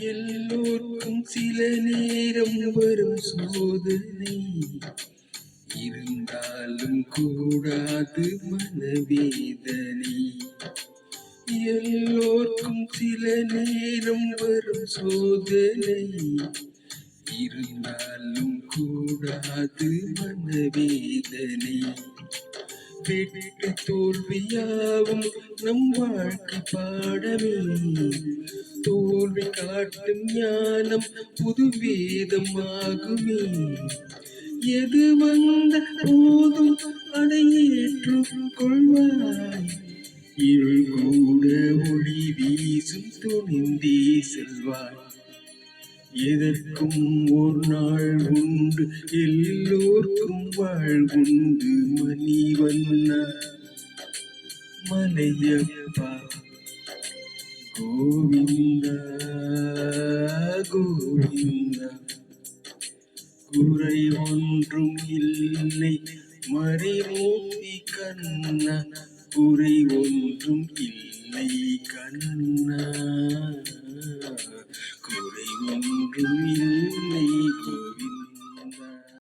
எல்லோருக்கும் சில நேரம் வரும் சோதனை, இருந்தாலும் கூடாது மனவேதனை. எல்லோருக்கும் சில நேரம் வரும் சோதனை, இருந்தாலும் கூடாது மனவேதனை. வெற்றி தோல்வியாவும் நம் வாழ்க்கை பாடமே, தோல்வி காட்டும் ஞானம் புது வேதம் ஆகுமே. எது வந்த போதும் அதை ஏற்றுக்கொள்வாய், இருள் கூட ஒளி வீசும் துணிந்தே செல்வாய். எதற்கும் ஒரு நாள் உண்டு, எல்லோர்க்கும் வாழ்வுண்டு. மணிவண்ணா மலையப்பா கோவிந்தா கோவிந்தா. குறை ஒன்றும் இல்லை மறைமூர்த்தி கண்ணா, குறை ஒன்றும் இல்லை கண்ணா.